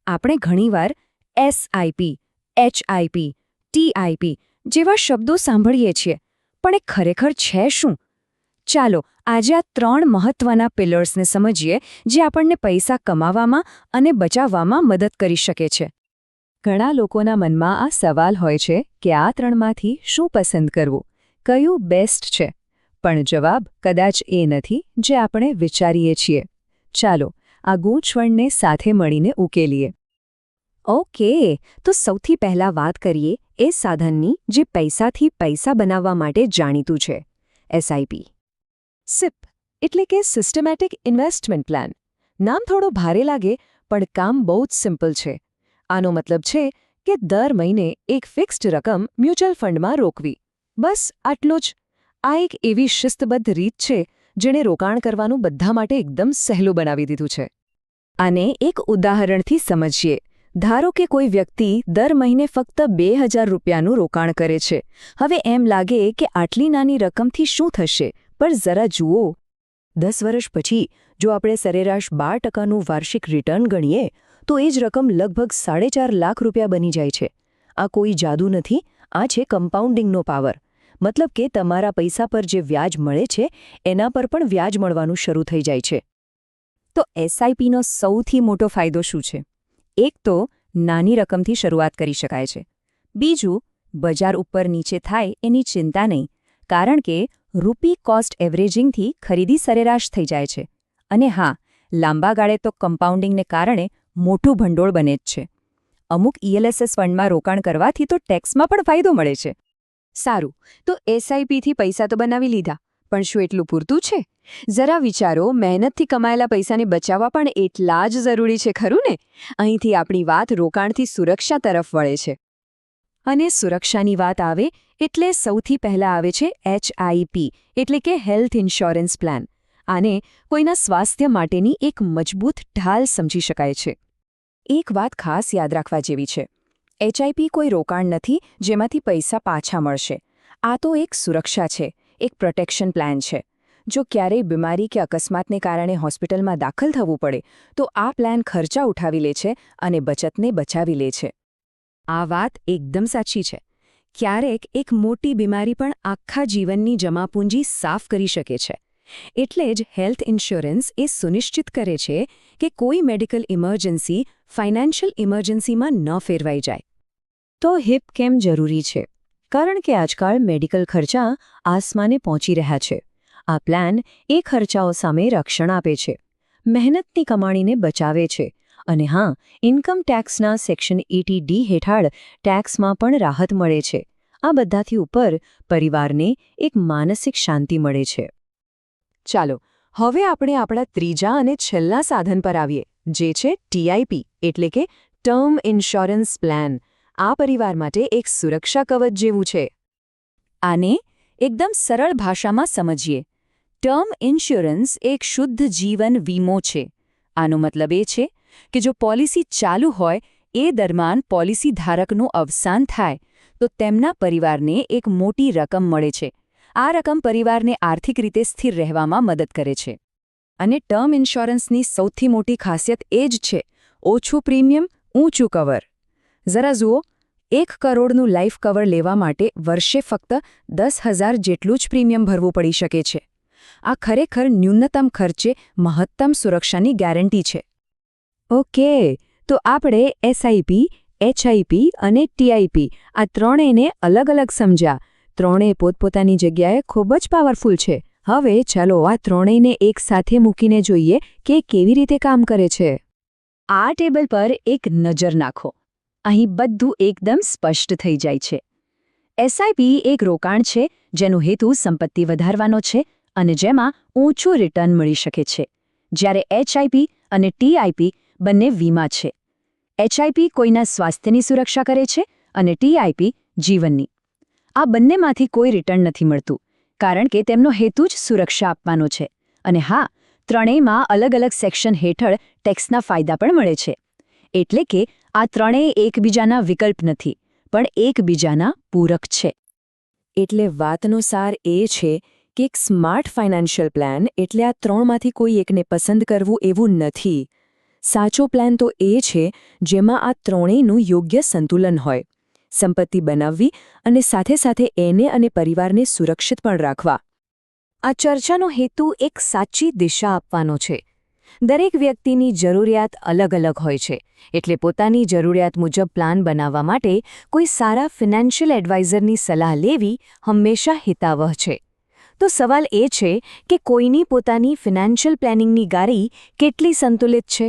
આપણે ઘણીવાર SIP, એચઆઈપી, TIP જેવા શબ્દો સાંભળીએ છીએ, પણ એ ખરેખર છે શું? ચાલો આજે આ 3 મહત્વના પિલર્સને સમજીએ જે આપણને પૈસા કમાવામાં અને બચાવવામાં મદદ કરી શકે છે. ઘણા લોકોના મનમાં આ સવાલ હોય છે કે આ 3માંથી શું પસંદ કરવું, કયું બેસ્ટ છે? પણ જવાબ કદાચ એ નથી જે આપણે વિચારીએ છીએ. ચાલો આ ગૂંચવણને સાથે મળીને ઉકેલીએ. ઓકે, તો સૌથી પહેલા વાત કરીએ એ સાધનની જે પૈસાથી પૈસા બનાવવા માટે જાણીતું છે, એસઆઈપી. સિપ એટલે કે સિસ્ટમેટિક ઇન્વેસ્ટમેન્ટ પ્લાન. નામ થોડો ભારે લાગે પણ કામ બહુ જ સિમ્પલ છે. આનો મતલબ છે કે દર મહિને એક ફિક્સ્ડ રકમ મ્યુચ્યુઅલ ફંડમાં રોકવી. બસ આટલું જ. આ એક એવી શિસ્તબદ્ધ રીત છે જેણે રોકાણ કરવાનું બધા માટે એકદમ સહેલું બનાવી દીધું છે. આને એક ઉદાહરણથી સમજીએ. ધારો કે કોઈ વ્યક્તિ દર મહિને ફક્ત 2000 રૂપિયાનું રોકાણ કરે છે. હવે એમ લાગે કે આટલી નાની રકમથી શું થશે, પણ જરા જુઓ. 10 વર્ષ પછી જો આપણે સરેરાશ 12% વાર્ષિક રિટર્ન ગણીએ તો એ જ રકમ લગભગ 4.5 લાખ રૂપિયા બની જાય છે. આ કોઈ જાદુ નથી, આ છે કમ્પાઉન્ડિંગનો પાવર. મતલબ કે તમારા પૈસા પર જે વ્યાજ મળે છે એના પર પણ વ્યાજ મળવાનું શરૂ થઈ જાય છે. તો એસઆઈપીનો સૌથી મોટો ફાયદો શું છે? એક તો નાની રકમથી શરૂઆત કરી શકાય છે. બીજું, બજાર ઉપર નીચે થાય એની ચિંતા નહીં, કારણ કે રૂપી કોસ્ટ એવરેજિંગથી ખરીદી સરેરાશ થઈ જાય છે. અને હા, લાંબા ગાળે તો કમ્પાઉન્ડિંગને કારણે મોટું ભંડોળ બને જ છે. અમુક ઈએલએસએસ ફંડમાં રોકાણ કરવાથી તો ટેક્સમાં પણ ફાયદો મળે છે. સારું, તો એસઆઈપીથી પૈસા તો બનાવી લીધા, પણ શું એટલું પૂરતું છે? જરા વિચારો, મહેનતથી કમાયેલા પૈસાને બચાવવા પણ એટલા જ જરૂરી છે, ખરું ને? અહીંથી આપણી વાત રોકાણથી સુરક્ષા તરફ વળે છે. અને સુરક્ષાની વાત આવે એટલે સૌથી પહેલા આવે છે એચઆઈપી, એટલે કે હેલ્થ ઇન્સ્યોરન્સ પ્લાન. આને કોઈના સ્વાસ્થ્ય માટેની એક મજબૂત ઢાલ સમજી શકાય છે. એક વાત ખાસ યાદ રાખવા જેવી છે. એચઆઈપી કોઈ રોકાણ નથી જેમાંથી પૈસા પાછા મળશે. આ તો એક સુરક્ષા છે, એક પ્રોટેક્શન પ્લાન છે. જો ક્યારેય બીમારી કે અકસ્માતને કારણે હોસ્પિટલમાં દાખલ થવું પડે તો આ પ્લાન ખર્ચા ઉઠાવી લે છે અને બચતને બચાવી લે છે. આ વાત એકદમ સાચી છે. ક્યારેક એક મોટી બીમારી પણ આખા જીવનની જમાપૂંજી સાફ કરી શકે છે. એટલે જ હેલ્થ ઇન્સ્યોરન્સ એ સુનિશ્ચિત કરે છે કે કોઈ મેડિકલ ઇમરજન્સી ફાઇનાન્શિયલ ઇમરજન્સીમાં ન ફેરવાઈ જાય. તો હિપ કેમ જરૂરી છે? કારણ કે આજકાલ મેડિકલ ખર્ચા આસમાને પહોંચી રહ્યા છે. આ પ્લાન એ ખર્ચાઓ સામે રક્ષણ આપે છે, મહેનતની કમાણીને બચાવે છે, અને હા, ઇન્કમ ટેક્સના સેક્શન 80D હેઠળ ટેક્સમાં પણ રાહત મળે છે. આ બધાથી ઉપર પરિવારને એક માનસિક શાંતિ મળે છે. ચાલો હવે આપણે આપણા ત્રીજા અને છેલ્લા સાધન પર આવીએ, જે છે ટીઆઈપી, એટલે કે ટર્મ ઇન્સ્યોરન્સ પ્લાન. આ પરિવાર માટે એક સુરક્ષા કવચ જેવું છે. આને એકદમ સરળ ભાષામાં સમજીએ. ટર્મ ઇન્સ્યોરન્સ એક શુદ્ધ જીવન વીમો છે. આનો મતલબ એ છે કે જો પોલિસી ચાલુ હોય એ દરમિયાન પોલિસી ધારકનું અવસાન થાય તો તેમના પરિવારને એક મોટી રકમ મળે છે. આ રકમ પરિવારને આર્થિક રીતે સ્થિર રહેવામાં મદદ કરે છે. અને ટર્મ ઇન્સ્યોરન્સની સૌથી મોટી ખાસિયત એ જ છે, ઓછું પ્રીમિયમ, ઊંચું કવર. જરા જુઓ, 1 કરોડનું લાઈફ કવર લેવા માટે વર્ષે ફક્ત 10,000 જેટલું જ પ્રીમિયમ ભરવું પડી શકે છે. આ ખરેખર ન્યૂનતમ ખર્ચે મહત્તમ સુરક્ષાની ગેરંટી છે. ઓકે, તો આપણે એસઆઈપી, એચઆઈપી અને ટીઆઈપી આ ત્રણેયને અલગ અલગ સમજ્યા. ત્રણેય પોતપોતાની જગ્યાએ ખૂબ જ પાવરફુલ છે. હવે ચાલો આ ત્રણેયને એક સાથે મૂકીને જોઈએ કે કેવી રીતે કામ કરે છે. આ ટેબલ પર એક નજર નાખો. અહીં બધું એકદમ સ્પષ્ટ થઈ જાય છે. એસઆઈપી એક રોકાણ છે જેનો હેતુ સંપત્તિ વધારવાનો છે અને જેમાં ઊંચું રિટર્ન મળી શકે છે. જ્યારે એચઆઈપી અને ટીઆઈપી બંને વીમા છે. એચઆઈપી કોઈના સ્વાસ્થ્યની સુરક્ષા કરે છે અને ટીઆઈપી જીવનની. આ બંનેમાંથી કોઈ રિટર્ન નથી મળતું, કારણ કે તેમનો હેતુ જ સુરક્ષા આપવાનો છે. અને હા, ત્રણેયમાં અલગ અલગ સેક્શન હેઠળ ટેક્સના ફાયદા પણ મળે છે. એટલે કે આ ત્રણેય એકબીજાના વિકલ્પ નથી, પણ એકબીજાના પૂરક છે. એટલે વાતનો સાર એ છે કે એક સ્માર્ટ ફાઇનાન્શિયલ પ્લાન એટલે આ ત્રણમાંથી કોઈ એકને પસંદ કરવું એવું નથી. સાચો પ્લાન તો એ છે જેમાં આ ત્રણેયનું યોગ્ય સંતુલન હોય. સંપત્તિ બનાવવી અને સાથે સાથે એને અને પરિવારને સુરક્ષિત પણ રાખવા. આ ચર્ચાનો હેતુ એક સાચી દિશા આપવાનો છે. દરેક વ્યક્તિની જરૂરિયાત અલગ અલગ હોય છે, એટલે પોતાની જરૂરિયાત મુજબ પ્લાન બનાવવા માટે કોઈ સારા ફિનાન્શિયલ એડવાઇઝરની સલાહ લેવી હંમેશા હિતાવહ છે. તો સવાલ એ છે કે કોઈની પોતાની ફિનાન્શિયલ પ્લાનિંગની ગાડી કેટલી સંતુલિત છે?